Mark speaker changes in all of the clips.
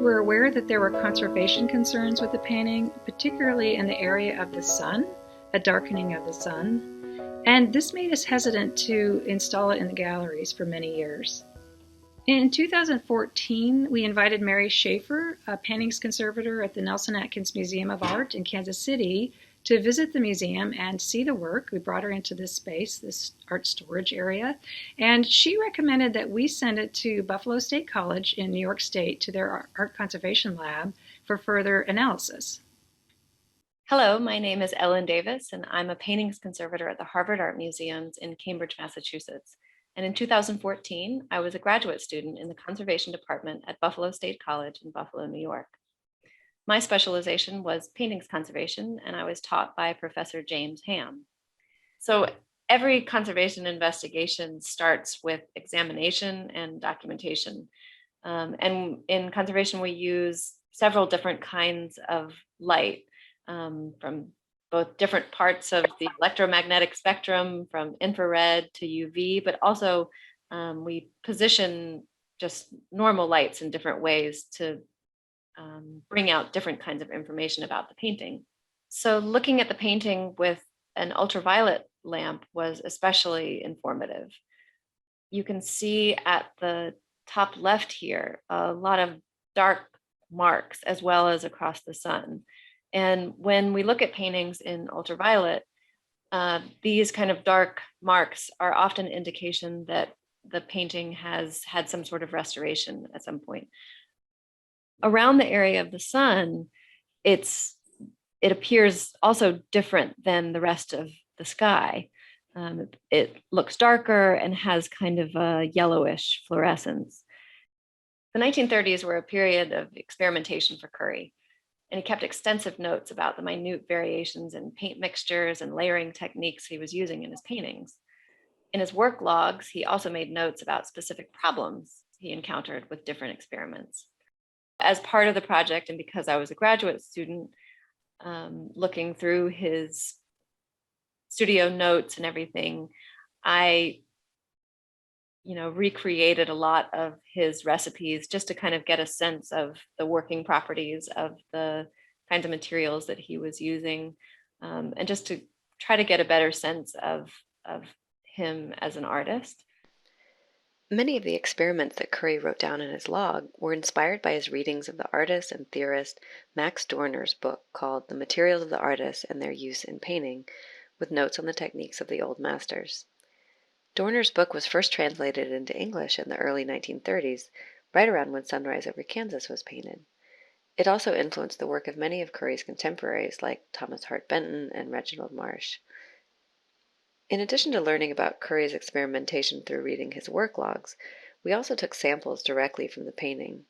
Speaker 1: were aware that there were conservation concerns with the painting, particularly in the area of the sun, a darkening of the sun, and this made us hesitant to install it in the galleries for many years. In 2014, we invited Mary Shaffer, a paintings conservator at the Nelson Atkins Museum of Art in Kansas City, to visit the museum and see the work. We brought her into this space, this art storage area, and she recommended that we send it to Buffalo State College in New York State to their art conservation lab for further analysis.
Speaker 2: Hello, my name is Ellen Davis, and I'm a paintings conservator at the Harvard Art Museums in Cambridge, Massachusetts. And in 2014, I was a graduate student in the conservation department at Buffalo State College in Buffalo, New York. My specialization was paintings conservation, and I was taught by Professor James Ham. So every conservation investigation starts with examination and documentation. And in conservation, we use several different kinds of light from both different parts of the electromagnetic spectrum, from infrared to UV, but also we position just normal lights in different ways to bring out different kinds of information about the painting. So looking at the painting with an ultraviolet lamp was especially informative. You can see at the top left here a lot of dark marks as well as across the sun. And when we look at paintings in ultraviolet, these kind of dark marks are often indication that the painting has had some sort of restoration at some point. Around the area of the sun, it appears also different than the rest of the sky. It looks darker and has kind of a yellowish fluorescence. The 1930s were a period of experimentation for Curry, and he kept extensive notes about the minute variations in paint mixtures and layering techniques he was using in his paintings. In his work logs, he also made notes about specific problems he encountered with different experiments. As part of the project, and because I was a graduate student, looking through his studio notes and everything, I recreated a lot of his recipes just to kind of get a sense of the working properties of the kinds of materials that he was using, and just to try to get a better sense of him as an artist.
Speaker 3: Many of the experiments that Curry wrote down in his log were inspired by his readings of the artist and theorist Max Dorner's book called The Materials of the Artist and Their Use in Painting, with notes on the techniques of the old masters. Dorner's book was first translated into English in the early 1930s, right around when Sunrise Over Kansas was painted. It also influenced the work of many of Curry's contemporaries like Thomas Hart Benton and Reginald Marsh. In addition to learning about Curry's experimentation through reading his work logs, we also took samples directly from the painting.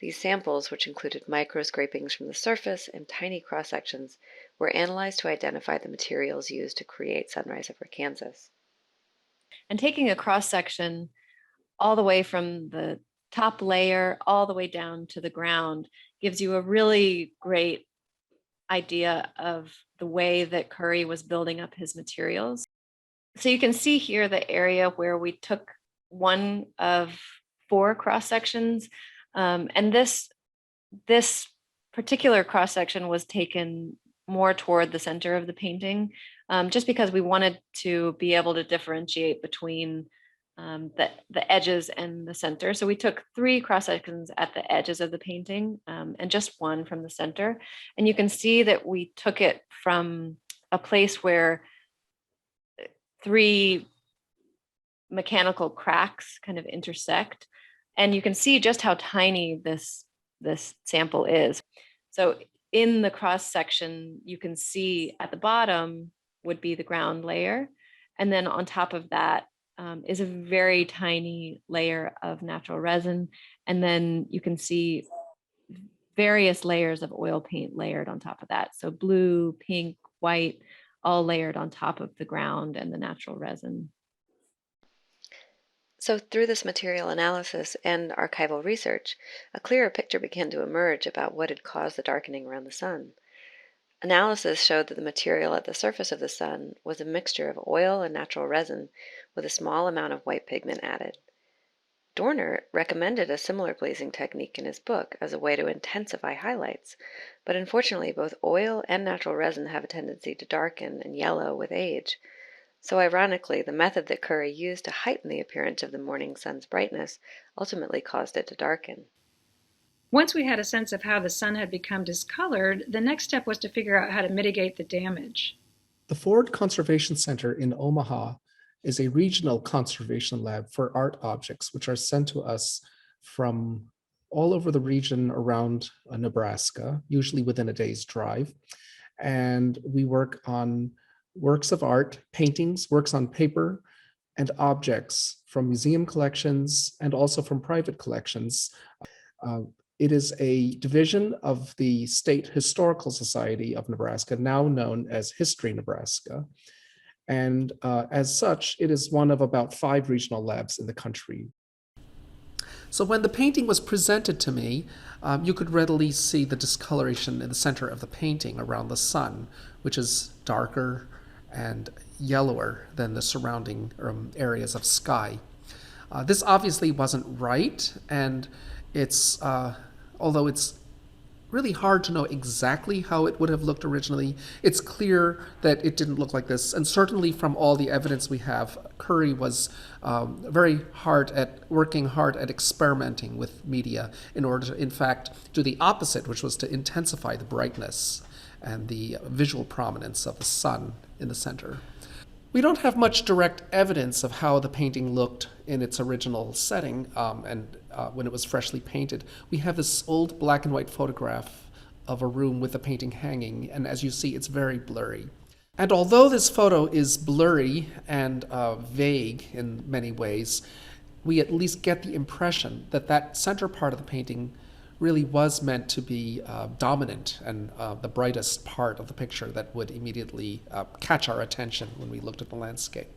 Speaker 3: These samples, which included micro-scrapings from the surface and tiny cross-sections, were analyzed to identify the materials used to create Sunrise Over Kansas.
Speaker 2: And taking a cross-section all the way from the top layer all the way down to the ground gives you a really great idea of the way that Curry was building up his materials. So you can see here the area where we took one of 4 cross sections, and this particular cross section was taken more toward the center of the painting, just because we wanted to be able to differentiate between the edges and the center. So we took 3 cross sections at the edges of the painting, and just 1 from the center. And you can see that we took it from a place where 3 mechanical cracks kind of intersect, and you can see just how tiny this sample is. So in the cross section, you can see at the bottom would be the ground layer, and then on top of that is a very tiny layer of natural resin, and then you can see various layers of oil paint layered on top of that. So blue, pink, white, all layered on top of the ground and the natural resin.
Speaker 3: So through this material analysis and archival research, a clearer picture began to emerge about what had caused the darkening around the sun. Analysis showed that the material at the surface of the sun was a mixture of oil and natural resin with a small amount of white pigment added. Dorner recommended a similar glazing technique in his book as a way to intensify highlights, but unfortunately both oil and natural resin have a tendency to darken and yellow with age. So ironically, the method that Curry used to heighten the appearance of the morning sun's brightness ultimately caused it to darken.
Speaker 1: Once we had a sense of how the sun had become discolored, the next step was to figure out how to mitigate the damage.
Speaker 4: The Ford Conservation Center in Omaha is a regional conservation lab for art objects, which are sent to us from all over the region around Nebraska, usually within a day's drive. And we work on works of art, paintings, works on paper, and objects from museum collections and also from private collections. It is a division of the State Historical Society of Nebraska, now known as History Nebraska. And as such, it is one of about 5 regional labs in the country. So when the painting was presented to me, you could readily see the discoloration in the center of the painting around the sun, which is darker and yellower than the surrounding areas of sky. This obviously wasn't right, and although it's really hard to know exactly how it would have looked originally, it's clear that it didn't look like this. And certainly from all the evidence we have, Curry was working hard at experimenting with media in order to, in fact, do the opposite, which was to intensify the brightness and the visual prominence of the sun in the center. We don't have much direct evidence of how the painting looked in its original setting when it was freshly painted. We have this old black and white photograph of a room with the painting hanging, and as you see, it's very blurry. And although this photo is blurry and vague in many ways, we at least get the impression that that center part of the painting really was meant to be dominant and the brightest part of the picture that would immediately catch our attention when we looked at the landscape.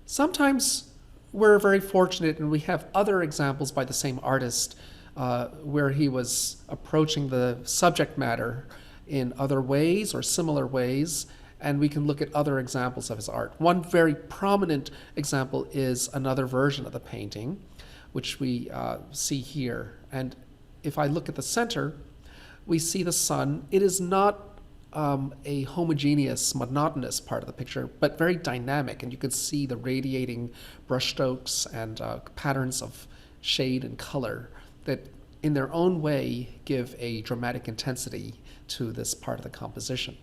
Speaker 4: Sometimes we're very fortunate and we have other examples by the same artist where he was approaching the subject matter in other ways or similar ways, and we can look at other examples of his art. One very prominent example is another version of the painting, which we see here. And if I look at the center, we see the sun. It is not a homogeneous, monotonous part of the picture, but very dynamic. And you can see the radiating brushstrokes and patterns of shade and color that in their own way give a dramatic intensity to this part of the composition.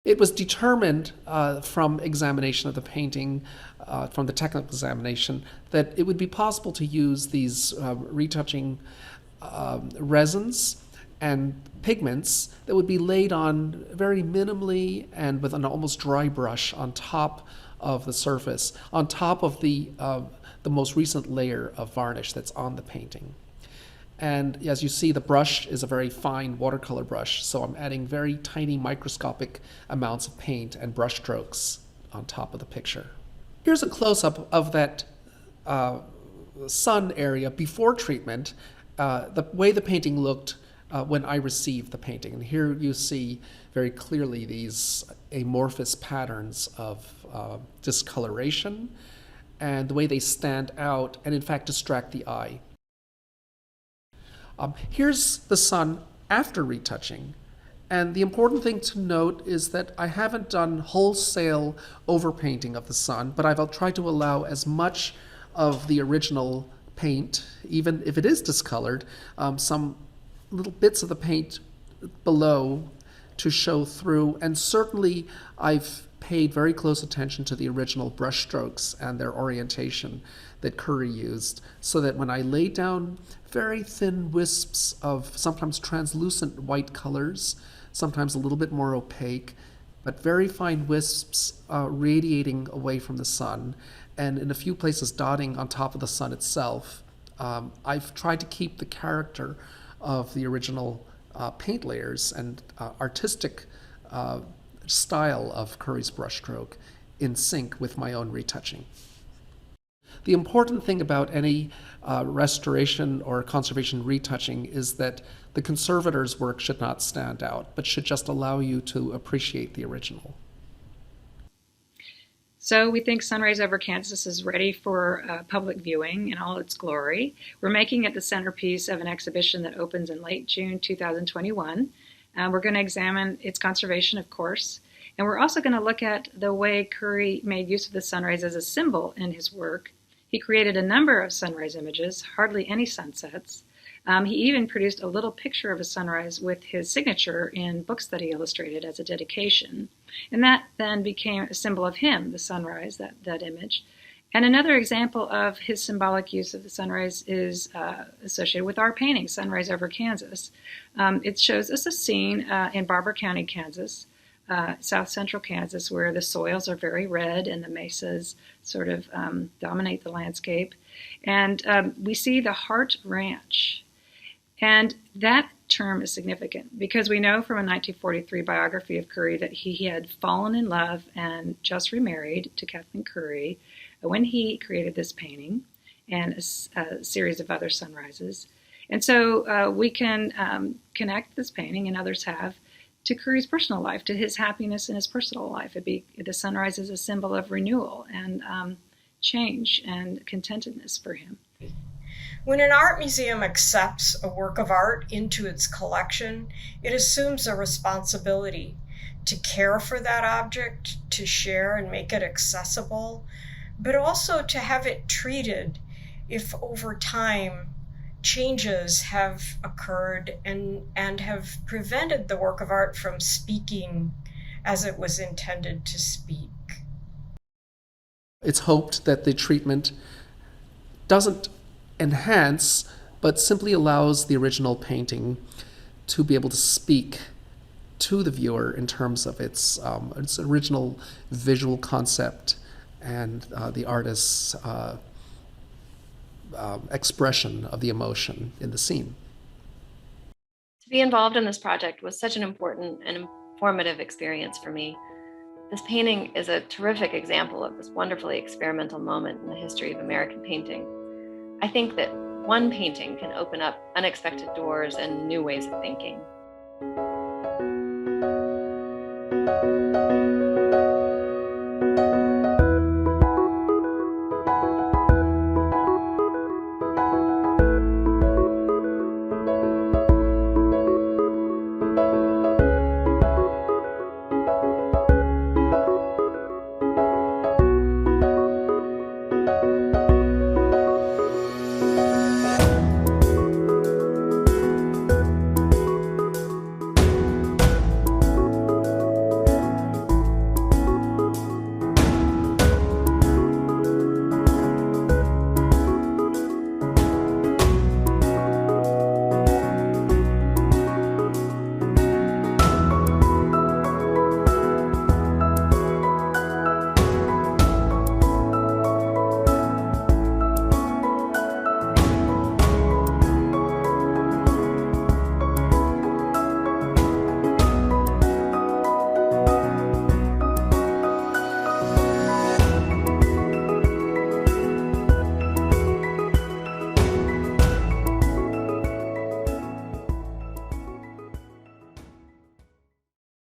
Speaker 4: It was determined from examination of the painting, from the technical examination, that it would be possible to use these retouching resins and pigments that would be laid on very minimally and with an almost dry brush on top of the surface, on top of the most recent layer of varnish that's on the painting. And as you see, the brush is a very fine watercolor brush, so I'm adding very tiny microscopic amounts of paint and brush strokes on top of the picture. Here's a close-up of that sun area before treatment, the way the painting looked when I received the painting. And here you see very clearly these amorphous patterns of discoloration and the way they stand out and in fact distract the eye. Here's the sun after retouching. And the important thing to note is that I haven't done wholesale overpainting of the sun, but I've tried to allow as much of the original paint, even if it is discolored, some little bits of the paint below to show through. And certainly I've paid very close attention to the original brush strokes and their orientation that Curry used, so that when I laid down very thin wisps of sometimes translucent white colors, sometimes a little bit more opaque, but very fine wisps radiating away from the sun, and in a few places dotting on top of the sun itself, I've tried to keep the character of the original paint layers and artistic style of Curry's brushstroke in sync with my own retouching. The important thing about any restoration or conservation retouching is that the conservator's work should not stand out, but should just allow you to appreciate the original.
Speaker 1: So we think Sunrise Over Kansas is ready for public viewing in all its glory. We're making it the centerpiece of an exhibition that opens in late June 2021. We're going to examine its conservation, of course, and we're also going to look at the way Curry made use of the sunrise as a symbol in his work. He created a number of sunrise images, hardly any sunsets. He even produced a little picture of a sunrise with his signature in books that he illustrated as a dedication. And that then became a symbol of him, the sunrise, that image. And another example of his symbolic use of the sunrise is associated with our painting, Sunrise Over Kansas. It shows us a scene in Barber County, Kansas, south central Kansas, where the soils are very red and the mesas sort of dominate the landscape. And we see the Hart Ranch. And that term is significant because we know from a 1943 biography of Curry that he had fallen in love and just remarried to Kathleen Curry when he created this painting and a series of other sunrises. And so we can connect this painting, and others have, to Curry's personal life, to his happiness in his personal life. The sunrise is a symbol of renewal and change and contentedness for him.
Speaker 5: When an art museum accepts a work of art into its collection, it assumes a responsibility to care for that object, to share and make it accessible, but also to have it treated if over time changes have occurred and have prevented the work of art from speaking as it was intended to speak.
Speaker 4: It's hoped that the treatment doesn't enhance, but simply allows the original painting to be able to speak to the viewer in terms of its original visual concept and the artist's expression of the emotion in the scene.
Speaker 2: To be involved in this project was such an important and informative experience for me. This painting is a terrific example of this wonderfully experimental moment in the history of American painting. I think that one painting can open up unexpected doors and new ways of thinking.